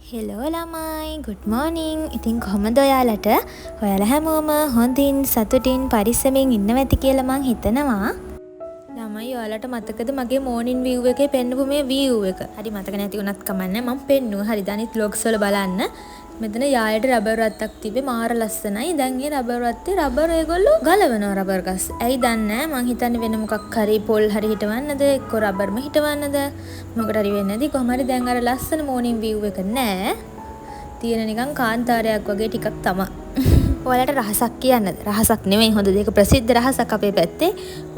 Hello ළමයි good morning. ඉතින් කොහමද ඔයාලට? ඔයාලා හැමෝම හොඳින් සතුටින් පරිස්සමින් ඉන්නවා ඇති කියලා මං හිතනවා. ළමයි ඔයාලට මතකද මගේ morning view එකේ පෙන්නපු මේ view එක? හරි මතක නැති වුණත් කමන්නේ මං පෙන්නුවා. හරිද? අනිත් vlogs වල බලන්න. මෙතන යායට රබර් රත්තක් තිබ්බේ මාර ලස්සනයි. දැන් ඒ රබර් රත්තේ රබර් ඒගොල්ලෝ ගලවනවා රබර් ගස්. ඇයි දන්නේ නැහැ. මං හිතන්නේ වෙන මොකක් හරි පොල් හරි හිටවන්නද එක්ක රබර්ම හිටවන්නද මොකට හරි වෙන්නේ නැති. කොහම හරි දැන් අර ලස්සන morning view එක නෑ. තියෙන නිකන් කාන්තාරයක් වගේ ටිකක් තමයි. ඔයාලට රහසක් කියන්නද? රහසක් නෙමෙයි හොඳ දෙයක ප්‍රසිද්ධ රහසක් අපේ පැත්තේ.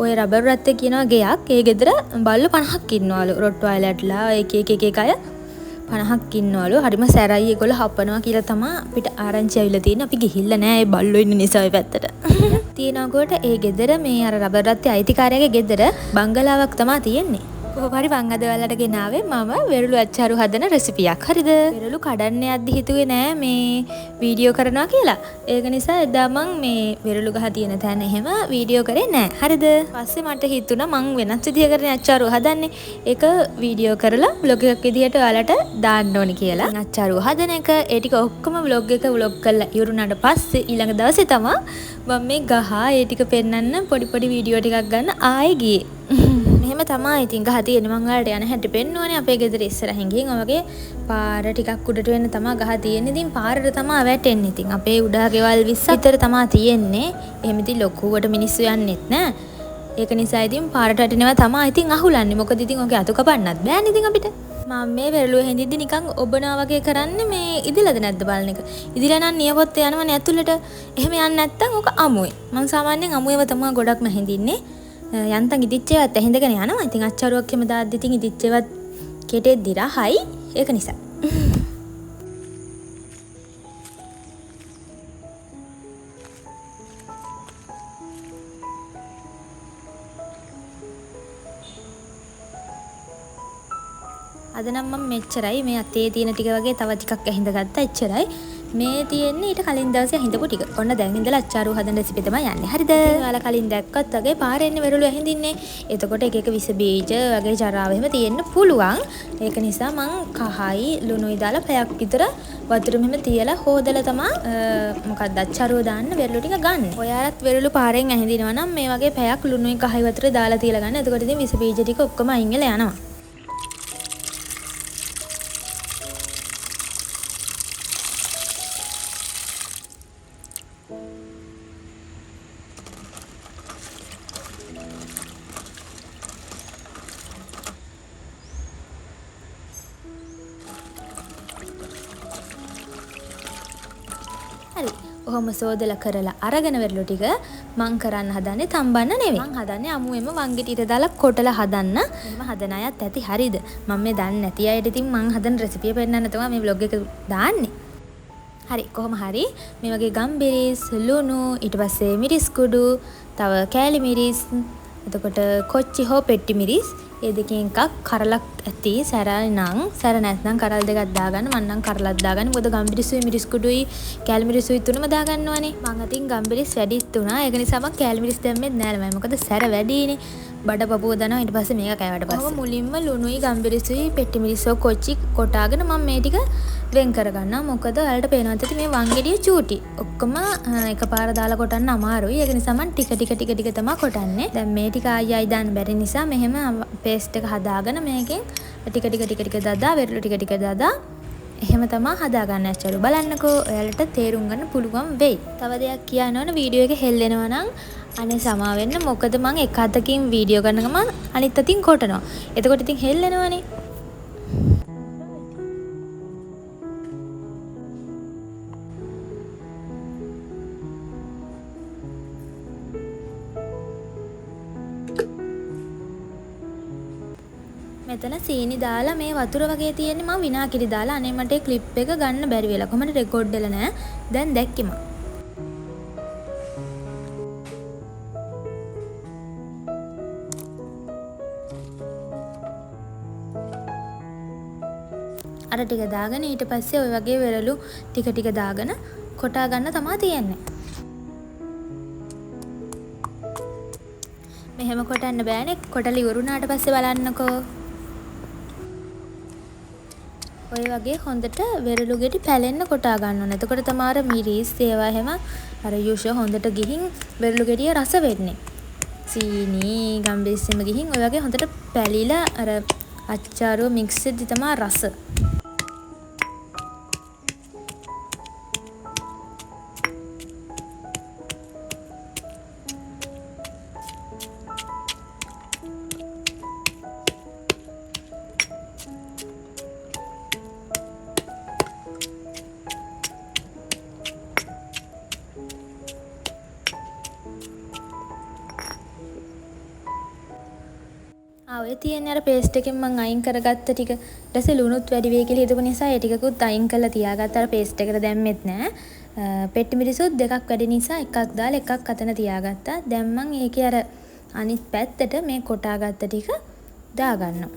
ඔය රබර් රත්තේ කියනවා ගෙයක්. ඒ ගෙදර බල්ලෝ 50ක් ඉන්නවලු. රොට්වයිලර්ලා එක අය 50ක් ඉන්නවලු. හරිම සැරයි ඒගොල්ලෝ හපනවා කියලා තමයි අපිට ආරංචි ඇවිල්ලා තියෙන්නේ. අපි ගිහිල්ලා නෑ ඒ බල්ලෝ ඉන්න නිසා ඔය පැත්තට. තියනකොට ඒ ගෙදර මේ අර රබර් රත්තේ අයිතිකාරයාගේ ගෙදර බංගලාවක් තමයි තියෙන්නේ. කොහොම හරි මං අද ඔයාලට ගෙනාවේ මම වෙරළු අච්චාරු හදන රෙසිපියක්. හරිද? වෙරළු කඩන්න යද්දි හිතුවේ නෑ මේ වීඩියෝ කරනවා කියලා. ඒක නිසා එදා මං මේ වෙරළු ගහ තියෙන තැන එහෙම වීඩියෝ කරේ නෑ. හරිද? පස්සේ මට හිතුණා මං වෙනස් විදියකට අච්චාරු හදන්නේ. ඒක වීඩියෝ කරලා vlog එකක් විදියට ඔයාලට දාන්න ඕනි කියලා. අච්චාරු හදන එක ඒ ටික ඔක්කොම vlog කරලා ඉවරුනාට පස්සේ ඊළඟ දවසේ තමයි මම මේ ගහ ඒ ටික පෙන්නන්න පොඩි වීඩියෝ ටිකක් ගන්න ආයෙ ගියේ. එහෙම තමයි ඉතින් ගහ තියෙන්නේ. මං ඔයාලට යන හැටි පෙන්නුවානේ අපේ ගෙදර ඉස්සරහින් ගිහින් ඔය වගේ පාර ටිකක් උඩට වෙන්න තමයි ගහ තියෙන්නේ. ඉතින් පාරට තමයි වැටෙන්නේ. ඉතින් අපේ උඩා ගෙවල් 20ක් විතර තමයි තියෙන්නේ. එහෙම ඉතින් ලොකුවට මිනිස්සු යන්නෙත් නෑ. ඒක නිසා ඉතින් පාරට වැටෙනවා තමයි ඉතින් අහුලන්නේ. මොකද ඉතින් ඔගේ අතු කපන්නත් බෑනේ ඉතින් අපිට. මම මේ වෙරළුව හැඳිද්දි නිකන් ඔබනවා වගේ කරන්නේ මේ ඉදිලාද නැද්ද බලන එක. ඉදිලා නම් නියපොත්ත යනවනේ ඇතුළට. එහෙම යන්නේ නැත්තම් ඔක අමුයි. මං සාමාන්‍යයෙන් අමුයව තමයි ගොඩක්ම හැඳින්නේ. යන්තම් ඉදිච්චේවත් ඇහිඳගෙන යනවා. ඉතින් අච්චාරුවක් එහෙම දාද්දි ඉතින් ඉදිච්චේවත් කෙටෙද්දි රහයි. ඒක නිසා. අද නම් මම මෙච්චරයි මේ අතේ තියෙන ටික වගේ තව ටිකක් ඇහිඳ ගත්තා එච්චරයි. මේ තියෙන්නේ ඊට කලින් දවසේ ඇහිඳපු ටික. ඔන්න දැන් ඉඳලා අච්චාරු හදන රෙසිපි තමයි යන්නේ. හරිද? ඔයාලා කලින් දැක්කත් වගේ පාරේ එන්නේ වෙරළු ඇහිඳින්නේ. එතකොට එක විස බීජ වගේ ජරාව එහෙම තියෙන්න පුළුවන්. ඒක නිසා මං කහයි ලුණුයි දාලා පැයක් විතර වතුර මෙහෙම තියලා හොදලා තමයි මොකක්ද අච්චාරුව දාන්න වෙරළු ටික ගන්න. ඔයාලත් වෙරළු පාරෙන් ඇහිඳිනවා නම් මේ වගේ පැයක් ලුණුයි කහයි වතුර දාලා තියලා ගන්න. එතකොට ඉතින් විස බීජ ටික ඔක්කොම අයින් වෙලා යනවා. හරි. ඔහොම සෝදලා කරලා අරගෙන වෙරළු ටික මං කරන්න හදන්නේ තම්බන්න නෙවෙයි. මං හදන්නේ අමුවෙම වංගෙට ඊට දාලා කොටලා හදන්න. එහෙම හදන අයත් ඇති හරිද? මම මේ දන්නේ නැති අයට ඉතින් මං හදන රෙසිපිය පෙන්නන්න තමයි මේ vlog එක දාන්නේ. හරි කොහොම හරි මේ වගේ ගම්බිරිස් ලුණු ඊට පස්සේ මිරිස් කුඩු තව කෑලි මිරිස් එතකොට කොච්චි හෝ පෙට්ටි මිරිස් ඒ දෙකෙන් එකක් කරලක් ඇති සැරයි නම් සැර නැත්නම් කරල් දෙකක් දාගන්න. මම නම් කරලක් දාගන්නේ. මොකද ගම්බිරිසුයි මිරිස් කුඩුයි කෑලි මිරිසුයි තුනම දාගන්නවනේ. මං අතින් ගම්බිරිස් වැඩිත් උනා. ඒක නිසා මං කෑලි මිරිස් දැම්මෙත් නෑ ළමයි. මොකද සැර වැඩිනේ. බඩ පපුව දානවා ඊට පස්සේ මේක කෑවට පස්සේ. මුලින්ම ලුණුයි ගම්බිරිසුයි පෙට්ටි මිරිස්සෝ කොච්චි කොටාගෙන මම මේ ටික වෙන් කරගන්නවා. මොකද ඔයාලට පේනවත් ඇති මේ වංගෙඩිය චූටි. ඔක්කොම එකපාර දාලා කොටන්න අමාරුයි. ඒක නිසා මම ටික තමයි කොටන්නේ. දැන් මේ ටික ආයි දාන්න බැරි නිසා මෙහෙම පේස්ට් එක හදාගෙන මේකෙන් ටික දාලා වෙරළු ටික දාලා එහෙම තමයි හදාගන්න ඇච්චරු. බලන්නකෝ ඔයාලට තේරුම් ගන්න පුළුවන් වෙයි. තව දෙයක් කියන්න ඕන වීඩියෝ එක හෙල්ලෙනවා නම් අනේ සමා වෙන්න. මොකද මම එක අතකින් වීඩියෝ කරන ගමන් අනිත් අතින් කොටනවා. එතකොට ඉතින් හෙල්ලෙනවනේ. මෙතන සීනි දාලා මේ වතුර වගේ තියෙන්නේ මම විනාකිරි දාලා අනේ මට ඒ ක්ලිප් එක ගන්න බැරි වෙලා කොහමද රෙකෝඩ් වෙලා නැහැ. දැන් දැක්කේ මම. අර ටික දාගෙන ඊට පස්සේ ওই වගේ වෙරළු ටික දාගෙන කොටා ගන්න තමයි තියෙන්නේ. මෙහෙම කොටන්න බෑනේ. කොටලා ඉවරුනාට පස්සේ බලන්නකෝ. ඔය වගේ හොඳට වෙරළු ගෙඩි පැලෙන්න කොටා ගන්න ඕනේ. එතකොට තමයි අර මිරිස් ඒවා හැම අර යුෂ හොඳට ගිහින් වෙරළු ගෙඩිය රස වෙන්නේ. සීනි ගම්බිස්සෙම ගිහින් ඔය වගේ හොඳට පැලිලා අර අච්චාරුව මික්ස් වෙද්දි තමයි රස. ඔය තියෙන අර පේස්ට් එකෙන් මම අයින් කරගත්ත ටික ඊට පස්සේ ලුණුත් වැඩි වෙයි කියලා හිතපු නිසා ඒ ටිකකුත් අයින් කරලා තියාගත්ත අර පේස්ට් එකට දැම්මෙත් නෑ. පෙට්ටි මිරිසුත් දෙකක් වැඩි නිසා එකක් දාලා එකක් අතන තියාගත්තා. දැන් මම ඒකේ අර අනිත් පැත්තට මේ කොටාගත්ත ටික දාගන්නවා.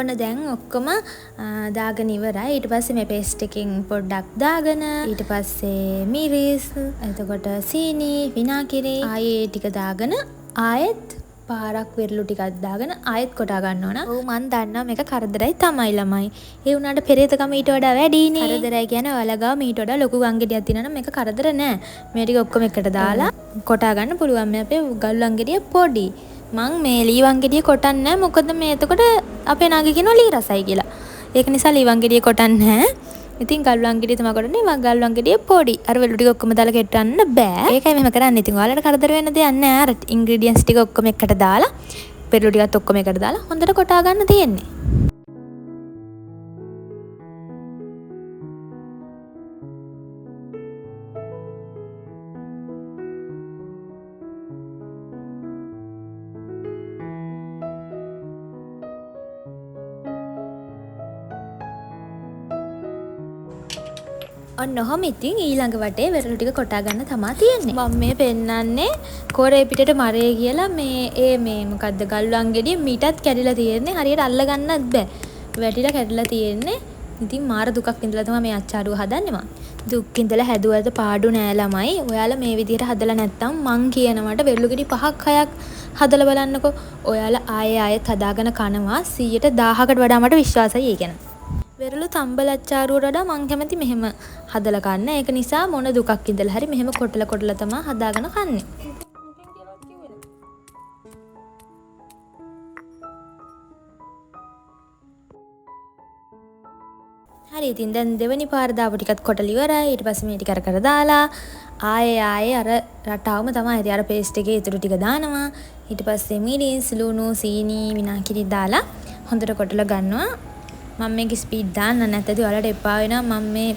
ඔන්න දැන් ඔක්කොම දාගෙන ඉවරයි. ඊට පස්සේ මේ පේස්ට් එකෙන් පොඩ්ඩක් දාගෙන ඊට පස්සේ මිරිස්, එතකොට සීනි, විනාගිරි ආයේ ටික දාගෙන ආයෙත් පාරක් වෙරළු ටිකක් දාගෙන ආයෙත් කොටා ගන්න ඕන. ඔව් මන් දන්නවා මේක කරදරයි තමයි ළමයි. ඒ වුණාට පෙරේතකම ඊට වඩා වැඩිනේ. කරදරයි කියන්නේ ඔයාලා ගාව මීට වඩා ලොකු ගංගෙඩියක් තියෙනවා නම් මේක කරදර නෑ. මේ ටික ඔක්කොම එකට දාලා කොටා ගන්න පුළුවන්. මේ අපේ ගල්ු අංගෙඩිය පොඩි. මං මේ ලීවන් ගෙඩිය කොටන්නේ නැහැ. මොකද මේ එතකොට අපේ නාගේ කියනවා ලී රසයි කියලා. ඒක නිසා ලීවන් ගෙඩිය කොටන්නේ නැහැ. ඉතින් ගල්ුවන් ගෙඩිය තමයි කොටන්නේ. මං ගල්ුවන් ගෙඩිය පොඩි. අර වෙලු ටික ඔක්කොම දාලා කෙටන්න බෑ. ඒකයි මෙහෙම කරන්නේ. ඉතින් ඔයාලට කරදර වෙන්න දෙයක් නැහැ. අර ඉන්ග්‍රීඩියන්ට්ස් ටික ඔක්කොම එකට දාලා පෙරළු ටිකත් ඔක්කොම එකට දාලා හොඳට කොටා ගන්න තියෙන්නේ. ඔන්න ඔහොම ඉතින් ඊළඟ වටේ වෙරළු ටික කොටා ගන්න තමයි තියෙන්නේ. මම මේ පෙන්නන්නේ කොරේ පිටට මරේ කියලා මේ මොකද්ද ගල්ුවන් ගෙඩිය මීටත් කැඩිලා තියෙන්නේ. හරියට අල්ල ගන්නත් බෑ. වැටිලා කැඩිලා තියෙන්නේ. ඉතින් මාර දුකක් ඉඳලා තමයි මේ අච්චාරුව හදන්නේ මම. දුක් ඉඳලා හැදුවද පාඩු නෑ ළමයි. ඔයාලා මේ විදිහට හදලා නැත්තම් මං කියනවට වෙරළු ගෙඩි 5ක් 6ක් හදලා බලන්නකෝ. ඔයාලා ආයෙත් හදාගෙන කනවා 100%කට වඩා මට විශ්වාසයි ඒ ගැන. වෙරළු තම්බල අච්චාරුවට වඩා මං කැමති මෙහෙම හදලා කන්න. ඒක නිසා මොන දුකක් ඉඳලා හරි මෙහෙම කොටලා තමයි හදාගෙන කන්නේ. හරි ඉතින් දැන් දෙවෙනි පාර දාපු ටිකත් කොටලා ඉවරයි. ඊට පස්සේ මේ ටික කර දාලා ආයේ අර රටාවම තමයි. ඉතින් අර පේස්ට් එකේ ඉතුරු ටික දානවා. ඊට පස්සේ මිරිස්, ලුණු, සීනි, විනාගිරි දාලා හොඳට කොටලා ගන්නවා. මම මේක ස්පීඩ් දාන්න නැත්නම් ඔයාලට එපා වෙනවා. මම මේ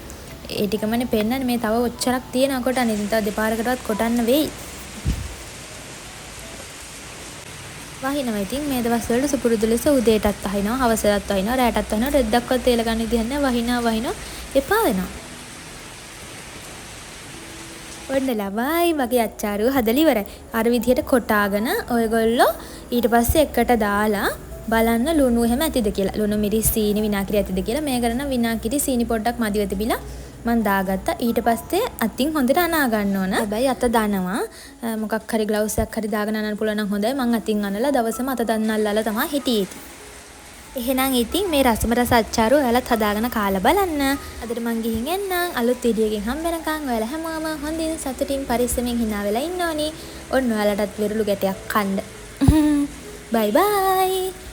ඒ ටිකමනේ පෙන්නන්නේ. මේ තව ඔච්චරක් තියෙනවා කොටන්න. ඉතින් තව දෙපාරකටවත් කොටන්න වෙයි. වහිනවා. ඉතින් මේ දවස් වලට සුපුරුදු ලෙස උදේටත් අහිනවා, හවසටත් අහිනවා, රැටත් අහිනවා. රෙද්දක්වත් තේල ගන්න විදිහක් නැහැ. වහිනවා එපා වෙනවා. ඔන්න ළමයි මගේ අච්චාරුව හදලා ඉවරයි. අර විදිහට කොටාගෙන ඔයගොල්ලෝ ඊට පස්සේ එකට දාලා බලන්න ලුණු එහෙම ඇතිද කියලා. ලුණු මිරිස් සීනි විනාගිරි ඇතිද කියලා. මේ කරන විනාගිරි සීනි පොඩ්ඩක් මදිව තිබිලා මම දාගත්තා. ඊට පස්සේ අතින් හොඳට අනා ගන්න ඕන. හැබැයි අත දනවා. මොකක් හරි ග්ලව්ස් එකක් හරි දාගෙන අනන්න පුළුවන් නම් හොඳයි. මම අතින් අනලා දවසම අත දන්නල්ලාලා තමයි හිටියේ. එහෙනම් ඉතින් මේ රසම රස අච්චාරුව ඔයාලත් හදාගෙන කාලා බලන්න. අදට මං ගිහින් එන්නම්. අලුත් වීඩියෝ එකකින් හම්බ වෙනකන් ඔයාලා හැමෝම හොඳින් සතුටින් පරිස්සමෙන් hina වෙලා ඉන්න ඕනි. ඔන්න ඔයාලටත් වෙරළු ගැටයක් කන්න. බයි බයි.